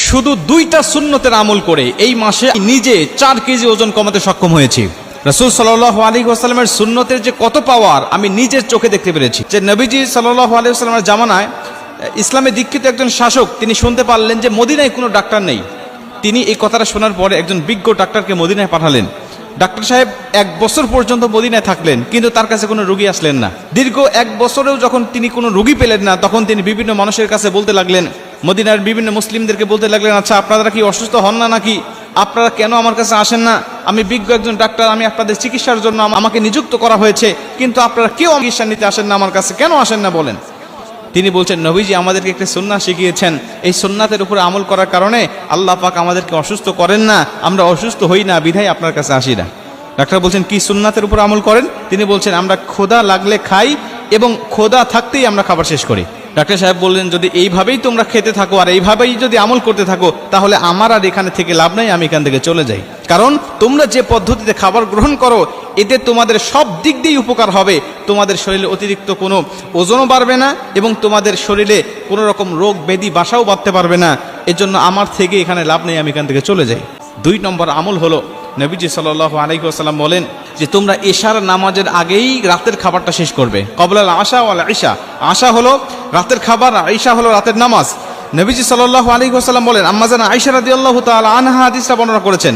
শুধু 2টা সুন্নতের আমল করে এই মাসে নিজে 4 কেজি ওজন কমাতে সক্ষম হয়েছি। রাসূল সাল্লাল্লাহু আলাইহি ওয়াসাল্লামের সুন্নতের যে কত পাওয়ার আমি নিজের চোখে দেখতে পেরেছি। যে নবীজি সাল্লাল্লাহু আলাইহি ওয়াসাল্লামের জামানায় ইসলামে দীক্ষিত একজন শাসক তিনি শুনতে পারলেন যে মদিনায় কোনো ডাক্তার নেই। তিনি এই কথাটা শোনার পরে একজন বিজ্ঞ ডাক্তারকে মদিনায় পাঠালেন। ডাক্তার সাহেব 1 বছর পর্যন্ত মদিনায় থাকলেন, কিন্তু তার কাছে কোনো রোগী আসলেন না। দীর্ঘ 1 বছরেও যখন তিনি কোনো রোগী পেলেন না, তখন তিনি বিভিন্ন মানুষের কাছে বলতে লাগলেন, মদিনার বিভিন্ন মুসলিমদেরকে বলতে লাগলেন, আচ্ছা আপনারা কি অসুস্থ হন না নাকি? আপনারা কেন আমার কাছে আসেন না? আমি বিজ্ঞ একজন ডাক্তার, আমি আপনাদের চিকিৎসার জন্য আমাকে নিযুক্ত করা হয়েছে, কিন্তু আপনারা কেউ চিকিৎসা নিতে আসেন না, আমার কাছে কেন আসেন না বলেন? তিনি বলছেন, নবীজি আমাদেরকে একটা সুন্নাহ শিখিয়েছেন, এই সুন্নাতের উপরে আমল করার কারণে আল্লাহ পাক আমাদেরকে অসুস্থ করেন না, আমরা অসুস্থ হই না, বিধায় আপনার কাছে আসি না। ডাক্তার বলছেন, কি সুন্নাতের উপর আমল করেন? তিনি বলছেন, আমরা ক্ষুধা লাগলে খাই এবং ক্ষুধা থাকতেই আমরা খাবার শেষ করি। ডাক্তার সাহেব বললেন, যদি এইভাবেই তোমরা খেতে থাকো আর এইভাবেই যদি আমল করতে থাকো, তাহলে আমার আর এখানে থেকে লাভ নাই, আমি এখান থেকে চলে যাই। কারণ তোমরা যে পদ্ধতিতে খাবার গ্রহণ করো এতে তোমাদের সব দিক দিয়েই উপকার হবে। তোমাদের শরীরে অতিরিক্ত কোনো ওজনও বাড়বে না এবং তোমাদের শরীরে কোনো রকম রোগ ব্যাধি বাসাও বাঁধতে পারবে না। এজন্য আমার থেকে এখানে লাভ নেই, আমি এখান থেকে চলে যাই। 2 নম্বর আমল হলো, নবীজি সাল্লাল্লাহু আলাইহি ওয়াসাল্লাম বলেন যে তোমরা এশার নামাজের আগেই রাতের খাবারটা শেষ করবে। ক্বাবলাল আশা ওয়াল ইশা, আশা হলো রাতের খাবার, ইশা হলো রাতের নামাজ। নবীজি সাল্লাল্লাহু আলাইহি ওয়াসাল্লাম বলেন, আম্মা জান আয়েশা রাদিয়াল্লাহু তাআলা আনহা হাদিসটা বর্ণনা করেছেন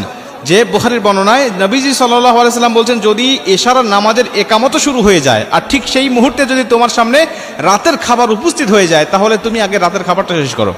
যে বুখারীর বর্ণনায় নবীজি সাল্লাল্লাহু আলাইহি ওয়াসাল্লাম বলছেন, যদি এশার নামাজের একামত শুরু হয়ে যায় আর ঠিক সেই মুহূর্তে যদি তোমার সামনে রাতের খাবার উপস্থিত হয়ে যায়, তাহলে তুমি আগে রাতের খাবারটা শেষ করো।